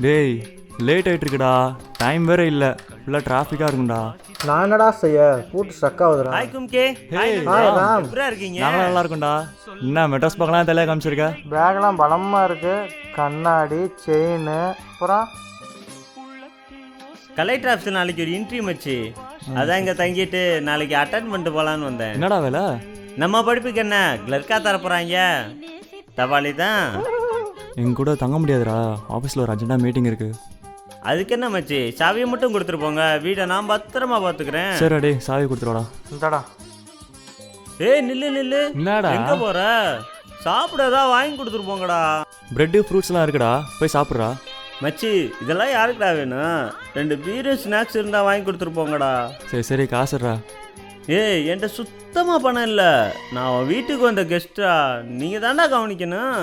டேய் லேட் ஆகிட்டு இருக்குடா, டைம் வேற இல்லை, ஃபுல்லாக டிராஃபிக்காக இருக்கும்டா. நான் என்னடா செய்ய கூட்டு ஸ்ட்ரக் ஆகுதுடா. ஹாய் கும்கே. ஹேய் ராம். எப்படியா இருக்கீங்க? நாங்களும் நல்லா இருக்கும்டா. என்ன மெட்ராஸ் பக்கம் தலையாக காமிச்சிருக்க? பேக்லாம் பலமாக இருக்குது, கண்ணாடி செயின். அப்புறம் கலெக்டர் ஆஃபீஸில் நாளைக்கு ஒரு இன்டர்வியூ வச்சு அதான் இங்கே தங்கிட்டு நாளைக்கு அட்டன் பண்ணிட்டு போகலான்னு வந்தேன். என்னடா வேலை? நம்ம படிப்புக்கு என்ன கிளர்க்காக தரப்போகிறாங்க, தபாலி தான். எங்க கூட தங்க முடியாதுடா, ஆஃபீஸில் ஒரு அர்ஜென்ட்டாக மீட்டிங் இருக்குது. அதுக்கு என்ன மச்சி, சாவியை மட்டும் கொடுத்துட்டு போங்க, வீடை நான் பத்திரமா பார்த்துக்கிறேன். சரி டே, சாவி கொடுத்துருவாடா. இந்தாடா. ஏய் நில்லு நில்லு, என்னடா எங்கே போகிற? சாப்பிட வாங்கி கொடுத்துட்டு போங்கடா. பிரெட்டு ஃப்ரூட்ஸ்லாம் இருக்குடா, போய் சாப்பிட்றா. மச்சி இதெல்லாம் யாருக்குடா வேணும்? 2 பீரு ஸ்நாக்ஸ் இருந்தால் வாங்கி கொடுத்துட்டு போங்கடா. சரி சரி காசுடுறா. ஏய் என்கிட்ட சுத்தமாக பணம் இல்லை, நான் உன் வீட்டுக்கு வந்த கெஸ்ட்டா, நீங்கள் தாண்டா கவனிக்கணும்.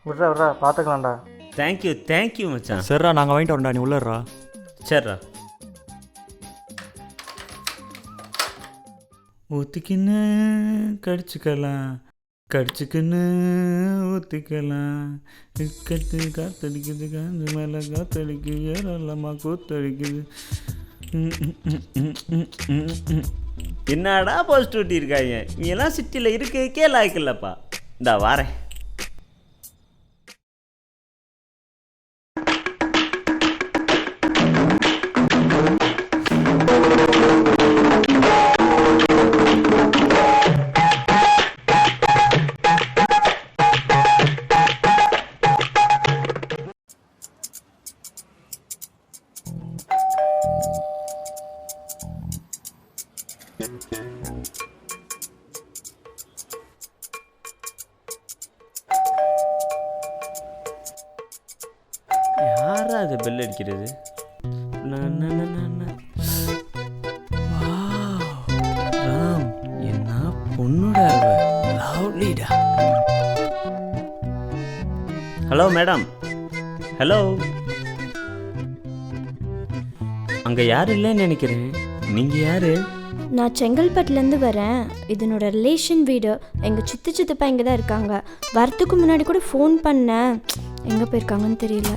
விட்றா விட்றா பார்த்துக்கலாம்டா. தேங்க்யூ மச்சான். சரிடா, நாங்கள் வாங்கிட்டு வரோம்டா, நீ உள்ளறா. சரிடா. ஊற்றிக்கின்னு கடிச்சுக்கலாம், கடிச்சுக்கின்னு ஊற்றிக்கலாம், கட்டு காத்தடிக்குது, காந்து மேலே காத்தடிக்கு, ஏறலாமா கூத்தடிக்குது. என்னடா போஸ்ட் ஊட்டி இருக்காங்க, நீங்கெல்லாம் சிட்டியில் இருக்கே லாய்க்கில்லப்பா. இந்தா வாரேன். யாரா அது பெல் அடிக்கிறது? ராம், என்ன பொண்ணுடா லவ்லிடா. Hello madam. ஹலோ, அங்கே யாரும் இல்லைன்னு நினைக்கிறேன். நீங்கள் யாரு? நான் செங்கல்பட்டுலேருந்து வரேன். இதனோட ரிலேஷன் வீடு. எங்கள் சித்தப்பா இங்கே தான் இருக்காங்க. வரத்துக்கு முன்னாடி கூட ஃபோன் பண்ணேன், எங்கே போயிருக்காங்கன்னு தெரியல.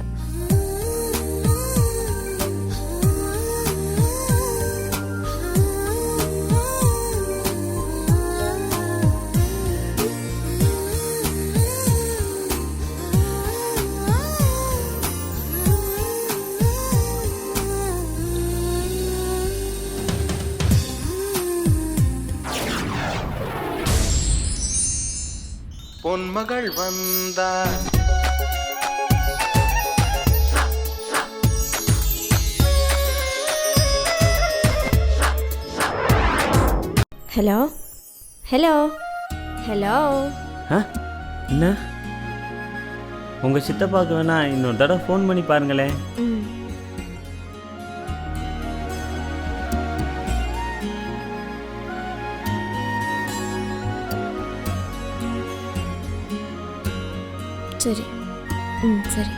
பொன்மகள் வந்தார். Hello hello hello. என்ன? உங்கள் சித்தப்பாவுக்கு வேணா இன்னொரு தடவை ஃபோன் பண்ணி பாருங்களேன். சரி. சரி.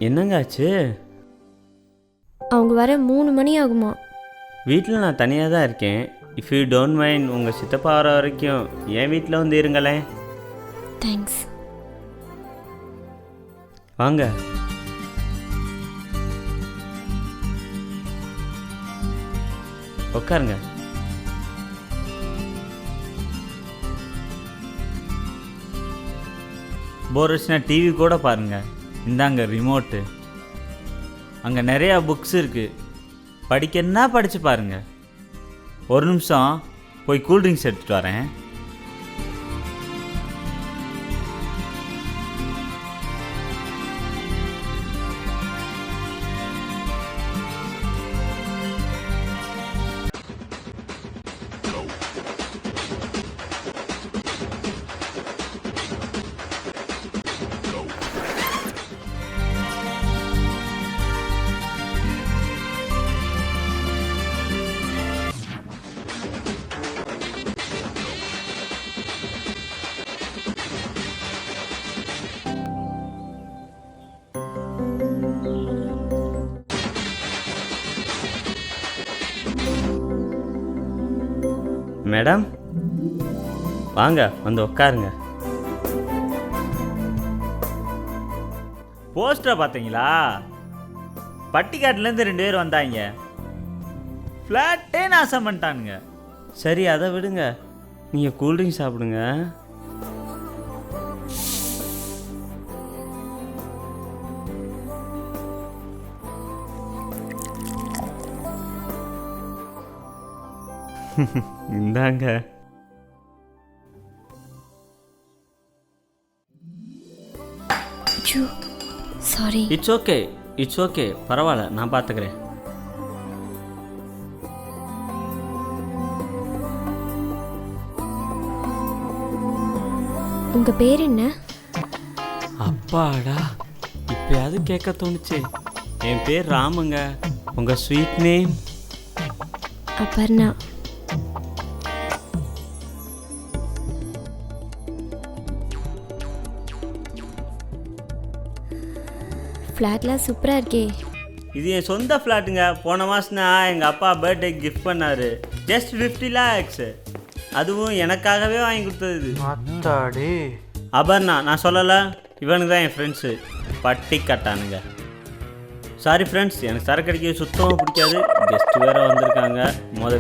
என்னங்க ஆச்சு? அவங்க வர 3 மணி ஆகுமா? வீட்டில் நான் தனியாக தான் இருக்கேன். இஃப் யூ டோன்ட் மைண்ட், உங்கள் சித்தப்பா வர வரைக்கும் என் வீட்டில் வந்து இருங்களேன். தேங்க்ஸ். வாங்க. உட்காருங்க. போர் வச்சுனா டிவி கூட பாருங்கள். இந்தாங்க ரிமோட்டு. அங்கே நிறையா புக்ஸ் இருக்குது, படிக்கன்னா படித்து பாருங்கள். ஒரு நிமிஷம் போய் கூல்ட்ரிங்க்ஸ் எடுத்துகிட்டு வரேன். மேடம் வாங்க வந்து உட்காருங்க. போஸ்டரை பார்த்தீங்களா? பட்டிக்காட்டிலேருந்து 2 பேர் வந்தாங்க. ஃப்ளாட்டே நாசம் பண்ணிட்டானுங்க. சரி அதை விடுங்க, நீங்கள் கூல்ட்ரிங்க் சாப்பிடுங்க. இந்தாங்க. சாரி. இட்ஸ் ஓகே பரவாயில்ல, நான் பார்த்துக்கிறேன். உங்க பேர் என்ன? அப்பாடா, இப்பயாவது கேட்க தோணுச்சு. என் பேர் ராமுங்க. உங்கள் ஸ்வீட் நேம்? அபர்ணா. ஃப்ளாட்லாம் சூப்பராக இருக்கே. இது என் சொந்த ஃப்ளாட்டுங்க. போன மாதம்னா எங்கள் அப்பா பர்த்டே கிஃப்ட் பண்ணார். Just 50 lakhs. அதுவும் எனக்காகவே வாங்கி கொடுத்தது. அத்தாடி. அபர்ணா நான் சொல்லலை, இவனுக்கு தான் என் ஃப்ரெண்ட்ஸு. பட்டி கட்டானுங்க. சாரி ஃப்ரெண்ட்ஸ், எனக்கு சரக்கு அடிக்க சுத்தமாக பிடிக்காது. கெஸ்ட் வேறு வந்திருக்காங்க.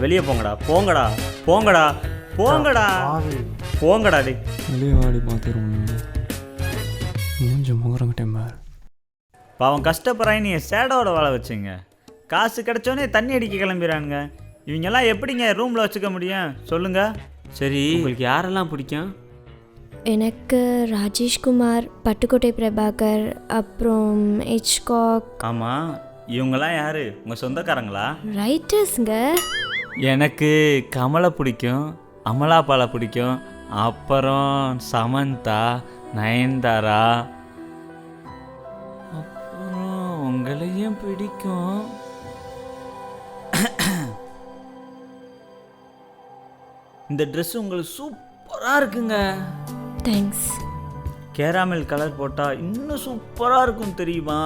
வெளியே போங்கடா போங்கடா போங்கடா போங்கடா போங்கடா. டே வெளியே வாடி பார்த்துருவோம். மூஞ்சி முகரங்க டெம்பார். பாவம் கஷ்டப்படுறாங்க. நீங்கள் சேடோட வாழ வச்சுங்க. காசு கிடச்சோன்னே தண்ணி அடிக்க கிளம்பிடுறானுங்க. இவங்கெல்லாம் எப்படிங்க ரூமில் வச்சுக்க முடியும் சொல்லுங்கள்? சரி, உங்களுக்கு யாரெல்லாம் பிடிக்கும்? எனக்கு ராஜேஷ்குமார், பட்டுக்கோட்டை பிரபாகர், அப்புறம் ஹெச்காக். ஆமாம், இவங்கெல்லாம் யார்? உங்கள் சொந்தக்காரங்களா? ரைட்டர்ஸுங்க. எனக்கு கமலை பிடிக்கும், அமலாபாலை பிடிக்கும், அப்புறம் சமந்தா, நயன்தாரா, அப்புறம் உங்களையும் பிடிக்கும். இந்த ட்ரெஸ் உங்களுக்கு சூப்பராக இருக்குங்க. தேங்க்ஸ். கேராமல் கலர் போட்டால் இன்னும் சூப்பராக இருக்கும் தெரியுமா?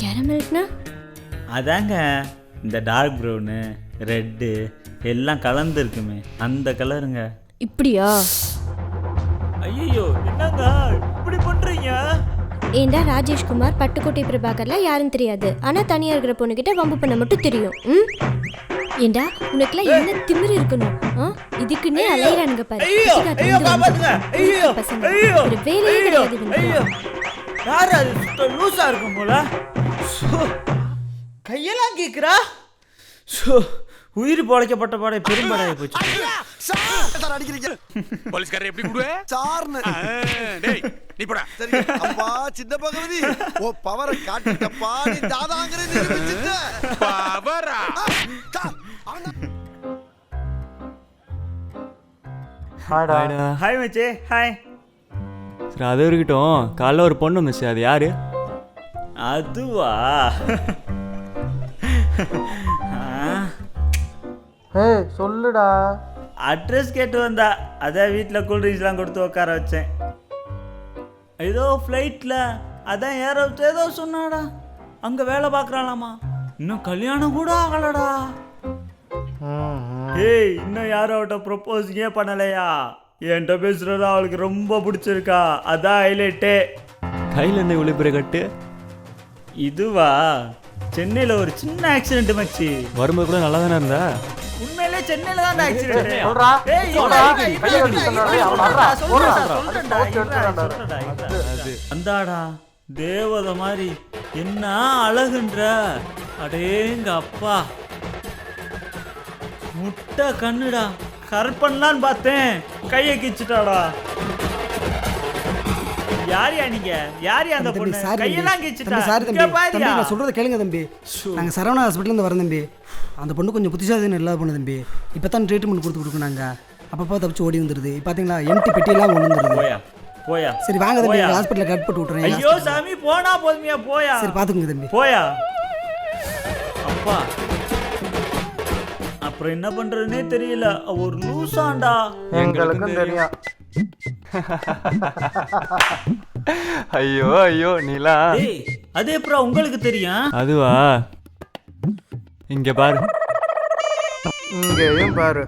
கேரமெல்னா? அதாங்க இந்த டார்க் ப்ரௌனு ரெட்டு எல்லாம் கலந்து இருக்குமே அந்த கலருங்க. இப்படியா? ஐயோ என்னங்க இப்படி பண்ணுறீங்க? ஏண்டா ராஜேஷ்குமார், பட்டுக்கோட்டை பிரபாகர்லாம் யாருன்னு தெரியாது, ஆனால் தனியாக இருக்கிற பொண்ணுக்கிட்ட வம்பு பண்ண மட்டும் தெரியும். ஏண்டா உனக்குலாம் என்ன திமிரு இருக்கணும்? இதுக்குன்னே அலையிறானுங்க பாரு பசங்க. ஒரு வேலையே கிடையாது. யார் அது? லூசா இருக்கும் போல. கையெல்லாம் கேட்குறா. உயிர் பொழைக்கப்பட்ட பாடை பெரும்பாடாக போச்சு. போலீஸ்காரர் எப்படி கூடுவே சார்னு டேய் நீ போடா. சரி அப்பா சின்ன பகவதி ஓ பவரை காட்டிட்டப்பா. நீ தாதாங்கற நிரூபிச்சிட்ட. பவரா? ஹாய்டா. ஹாய் மச்சே. ஹாய். சரி அது இருக்கட்டும். காலைல ஒரு பொண்ணு வந்துச்சு, அது யாரு? அதுவா? ஹே சொல்லுடா. அட்ரஸ் கேட்டு வந்தா, அதான் வீட்டில் கூல்ட்ரிங்க்ஸ்லாம் கொடுத்து உட்கார வச்சேன். ஏதோ ஃப்ளைட்டில் அதான் ஏதோ சொன்னாடா. அங்கே வேலை பார்க்குறாளாமா. இன்னும் கல்யாணம் கூட ஆகலடா. ஏய் இன்னும் யாரும் அவட்ட ப்ரொப்போஸிங்கே பண்ணலையா? என்கிட்ட பேசுறது அவளுக்கு ரொம்ப பிடிச்சிருக்கா. அதான் ஹைலைட்டே. கையில் என்ன இவ்வளோ பெரிய கட்டு? இதுவா? சென்னையில் ஒரு சின்ன ஆக்சிடென்ட் மச்சி. வரும்போது கூட நல்லா தானே இருந்தா? உண்மையிலே சென்னையில தான் ஆக்சிடென்ட். சொல்றா. அந்தாடா தேவதை மாதிரி என்ன அழகுன்ற. அடேங்க அப்பா, முட்டை கண்ணுடா. கற்பன்லான்னு பார்த்தேன், கையை கிச்சுட்டாடா. யாரியா நீங்க? யாரியா அந்த பொண்ணு? கையெல்லாம் கிச்சுட்டா. தம்பி நான் சொல்றத கேளுங்க தம்பி. நாங்கள் சரவணா ஹாஸ்பிட்டலேருந்து வரோம் தம்பி. அந்த பொண்ணு கொஞ்சம் புத்திசாலின்னு இல்லாத பொண்ணு தம்பி. இப்போ தான் ட்ரீட்மெண்ட் கொடுத்துக்கிட்டு நாங்கள். அப்பப்போ தப்பிச்சு ஓடி வந்துடுது. பார்த்தீங்களா எம்டி பெட்டியெல்லாம் கொண்டு வந்துடுது. போயா போயா. சரி வாங்க தம்பி, ஹாஸ்பிட்டலில் கட் போட்டு விட்றேன். ஐயோ சாமி போனா போதுமையா போயா. சரி பார்த்துக்குங்க தம்பி. போயா. அப்பா அப்புறம் என்ன பண்றதுன்னே தெரியல. ஒரு லூசாண்டா. எங்களுக்கும் தெரியும். ஐயோ ஐயோ நீலா. டேய் அது எப்பறம் உங்களுக்கு தெரியும்? அதுவா? இங்க பாரு. இங்கேயும் பாரு.